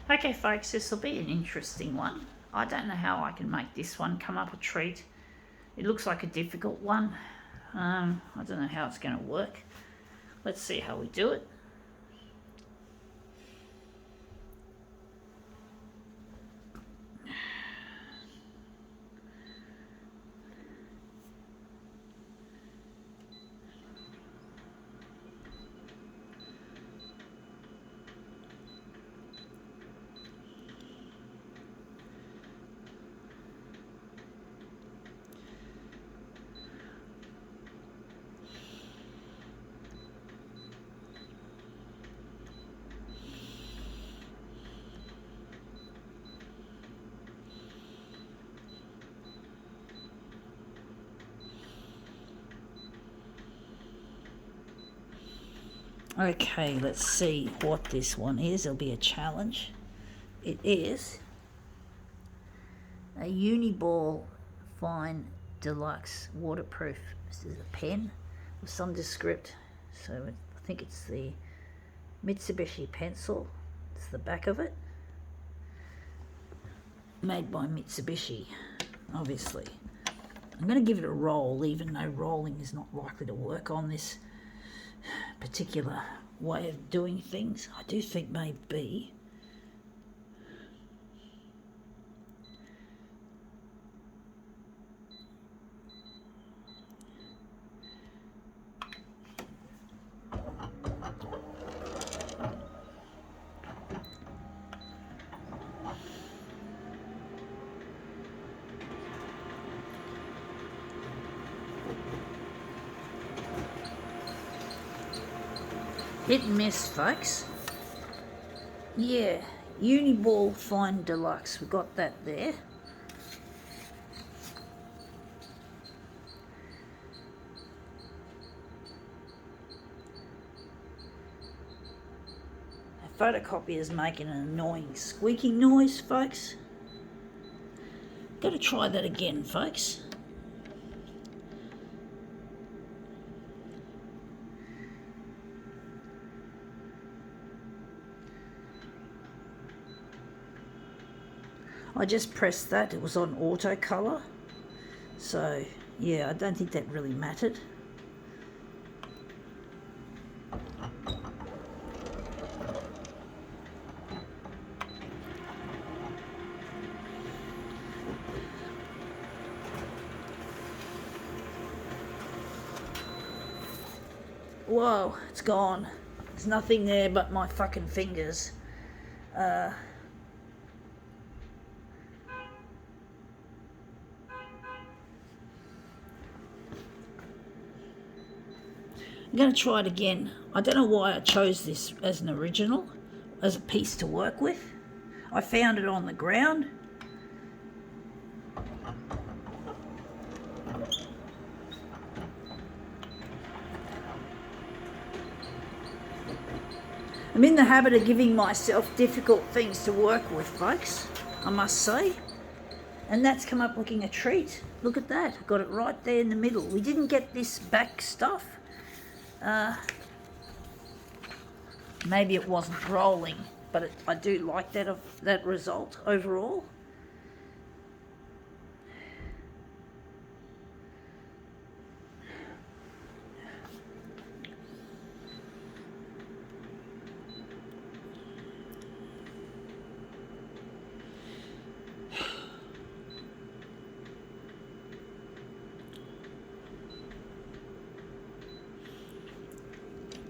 Okay, folks, this will be an interesting one. I don't know how I can make this one come up a treat. It looks like a difficult one. I don't know how it's going to work. Let's see how we do it. Okay, let's see what this one is. It'll be a challenge. It is a Uniball Fine Deluxe waterproof. This is a pen of some descript. So I think it's the Mitsubishi pencil. It's the back of it. Made by Mitsubishi, obviously. I'm going to give it a roll, even though rolling is not likely to work on this particular way of doing things. I do think maybe hit and miss, folks. Yeah, Uniball Fine Deluxe. We've got that there. A photocopier is making an annoying squeaking noise, folks. Gotta try that again, folks. I just pressed that, it was on auto colour, so yeah, I don't think that really mattered. Whoa, it's gone. There's nothing there but my fucking fingers. I'm going to try it again. I don't know why I chose this as an original, as a piece to work with. I found it on the ground. I'm in the habit of giving myself difficult things to work with, folks, I must say. And that's come up looking a treat. Look at that, got it right there in the middle. We didn't get this back stuff. Maybe it wasn't rolling, but I do like that result overall.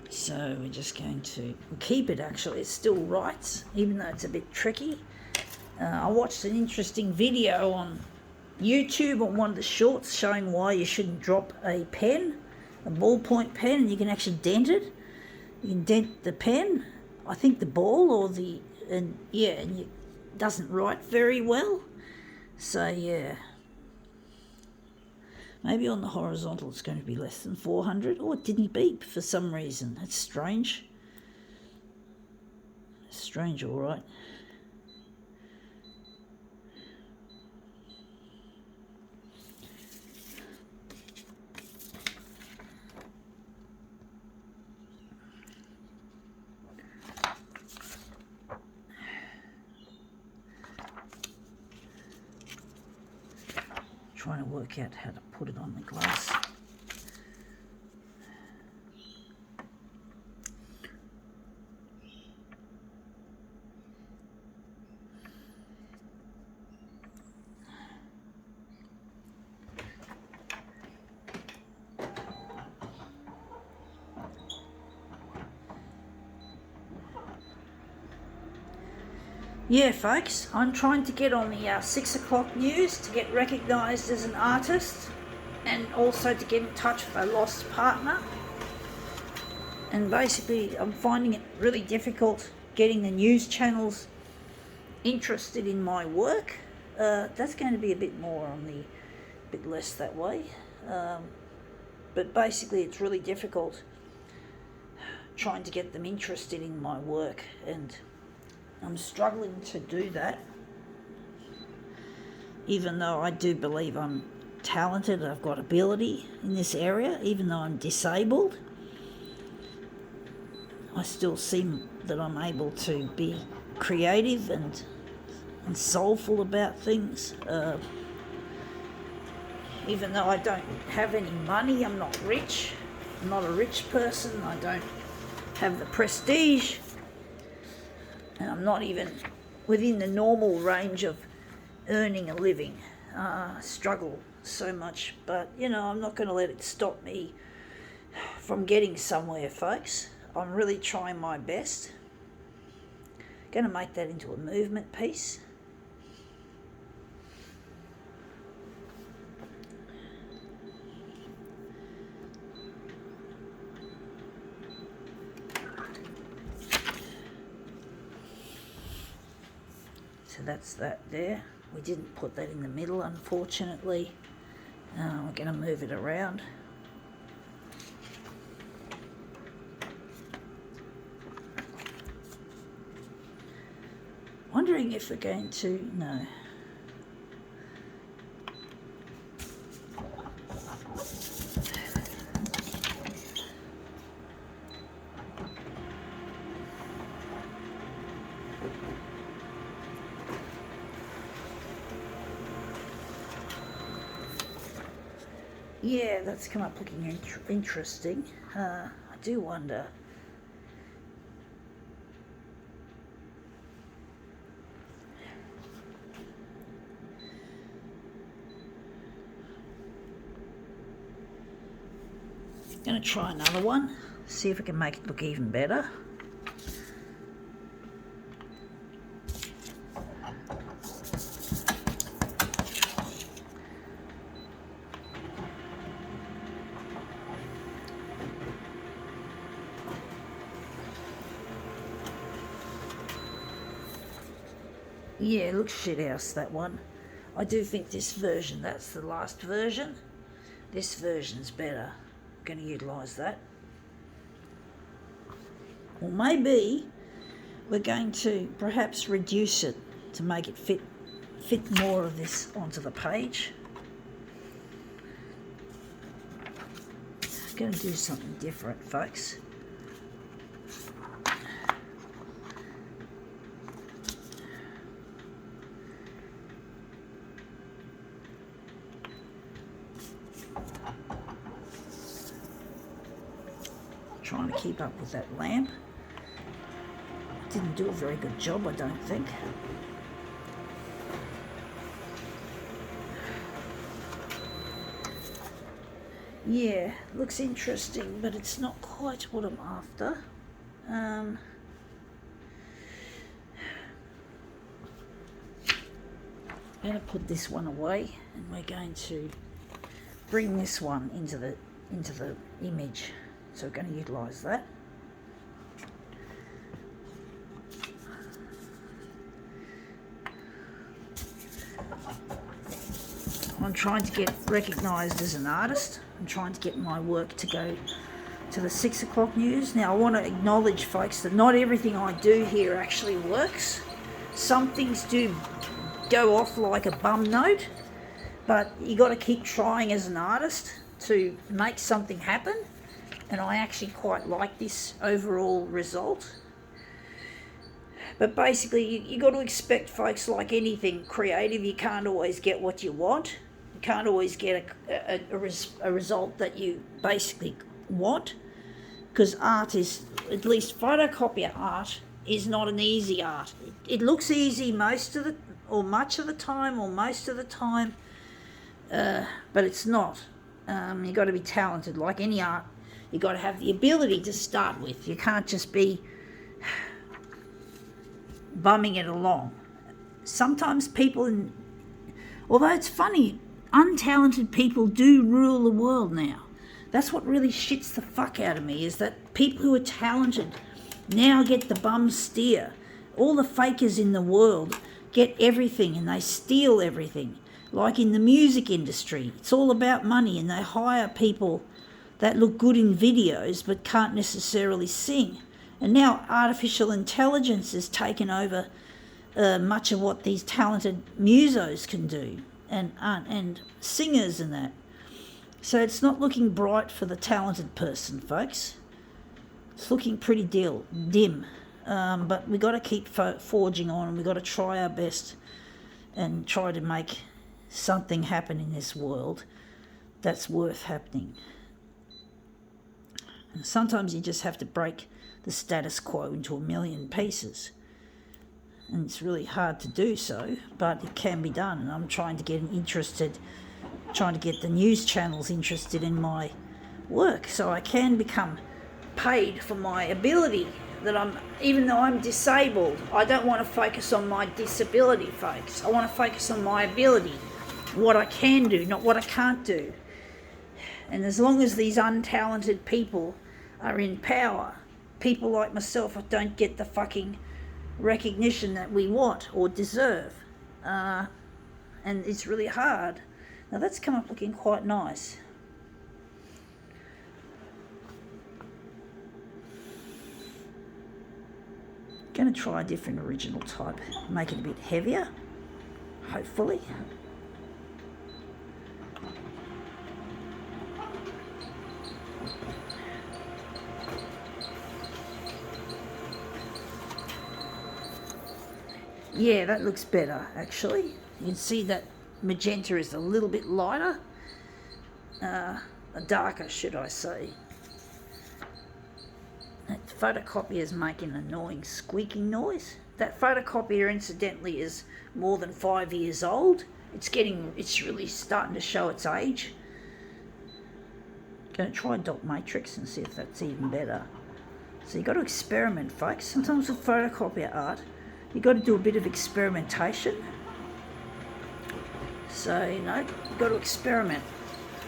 So we're just going to keep it, actually. It still writes, even though it's a bit tricky. I watched an interesting video on YouTube on one of the shorts showing why you shouldn't drop a pen, a ballpoint pen, and you can actually dent it. You can dent the pen, I think the ball or and it doesn't write very well. So yeah. Maybe on the horizontal it's going to be less than 400. Oh, it didn't beep for some reason. That's strange. Strange, all right. trying to work out how to put it on the glass. Yeah, folks, I'm trying to get on the 6 o'clock news to get recognised as an artist, and also to get in touch with a lost partner. And basically I'm finding it really difficult getting the news channels interested in my work. That's going to be a bit more on the bit less that way, but basically it's really difficult trying to get them interested in my work, and I'm struggling to do that, even though I do believe I'm talented, I've got ability in this area. Even though I'm disabled, I still seem that I'm able to be creative and soulful about things. Even though I don't have any money, I'm not rich, I'm not a rich person, I don't have the prestige, and I'm not even within the normal range of earning a living. I struggle so much, but you know, I'm not going to let it stop me from getting somewhere, folks. I'm really trying my best. Going to make that into a movement piece. So that's that there. We didn't put that in the middle, unfortunately. We're going to move it around. Wondering if we're going to... No. Yeah, that's come up looking interesting. I do wonder. Going to try another one, see if I can make it look even better. Yeah, it looks shithouse, that one. I do think this version, that's the last version. This version's better. I'm going to utilise that. Or maybe we're going to perhaps reduce it to make it fit more of this onto the page. I'm going to do something different, folks. Trying to keep up with that lamp. Didn't do a very good job, I don't think. Yeah, looks interesting, but it's not quite what I'm after. I'm going to put this one away, and we're going to bring this one into the image. So we're going to utilise that. I'm trying to get recognised as an artist. I'm trying to get my work to go to the 6 o'clock news. Now I want to acknowledge, folks, that not everything I do here actually works. Some things do go off like a bum note, but you got to keep trying as an artist to make something happen. And I actually quite like this overall result. But basically, you got to expect, folks, like anything creative, you can't always get what you want. You can't always get a result that you basically want, because art is, at least photocopier art, is not an easy art. It looks easy most of the time, but it's not. You've got to be talented. Like any art, you've got to have the ability to start with. You can't just be bumming it along. Sometimes people, although it's funny, untalented people do rule the world now. That's what really shits the fuck out of me, is that people who are talented now get the bum steer. All the fakers in the world get everything and they steal everything. Like in the music industry, it's all about money, and they hire people that look good in videos but can't necessarily sing. And now artificial intelligence has taken over much of what these talented musos can do, and singers and that. So it's not looking bright for the talented person, folks. It's looking pretty dim. But we got to keep forging on, and we got to try our best and try to make something happen in this world that's worth happening. And sometimes you just have to break the status quo into a million pieces. And it's really hard to do so, but it can be done. And I'm trying to get the news channels interested in my work, so I can become paid for my ability. Even though I'm disabled, I don't want to focus on my disability, folks. I want to focus on my ability, what I can do, not what I can't do. And as long as these untalented people are in power, people like myself don't get the fucking recognition that we want or deserve. And it's really hard. Now that's come up looking quite nice. Going to try a different original type, make it a bit heavier, hopefully. Yeah, that looks better actually. You can see that magenta is a little bit lighter, darker should I say. That photocopier is making an annoying squeaking noise. That photocopier incidentally is more than 5 years old. It's really starting to show its age. Going to try dot matrix and see if that's even better. So you've got to experiment, folks. Sometimes with photocopier art, you've got to do a bit of experimentation. So, you've got to experiment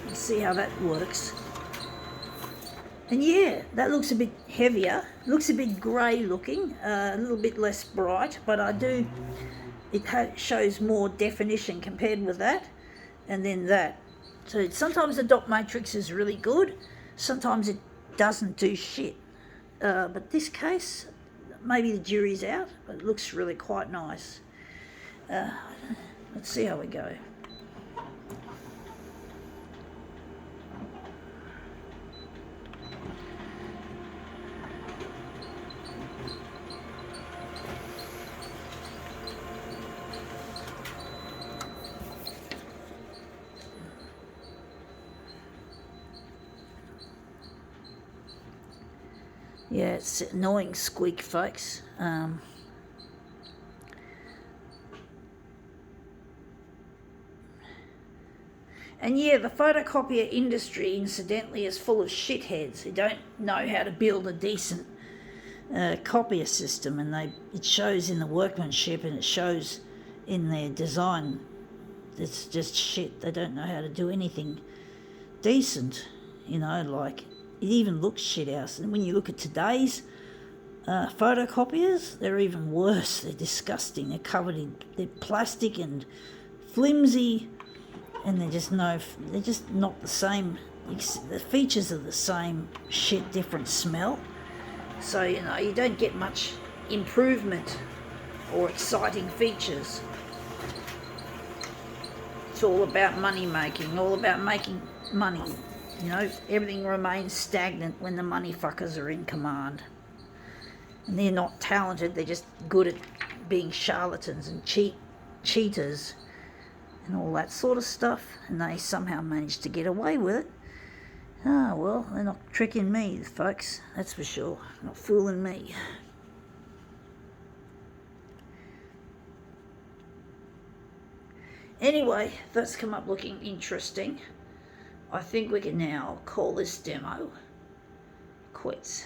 and see how that works. And yeah, that looks a bit heavier, looks a bit grey looking, a little bit less bright, but it shows more definition compared with that, and then that. So sometimes the dot matrix is really good, sometimes it doesn't do shit. But this case, maybe the jury's out, but it looks really quite nice. Let's see how we go. Yeah, it's an annoying squeak, folks. And yeah, the photocopier industry, incidentally, is full of shitheads who don't know how to build a decent copier system, and it shows in the workmanship and it shows in their design. It's just shit. They don't know how to do anything decent, like it even looks shit house. And when you look at today's photocopiers, they're even worse. They're disgusting. They're plastic and flimsy, and they're just not the same. The features are the same shit, different smell. So you don't get much improvement or exciting features. It's all about money making, all about making money. Everything remains stagnant when the money fuckers are in command. And they're not talented, they're just good at being charlatans and cheaters and all that sort of stuff, and they somehow managed to get away with it. Ah, well, they're not tricking me, folks, that's for sure. Not fooling me. Anyway, that's come up looking interesting. I think we can now call this demo quits.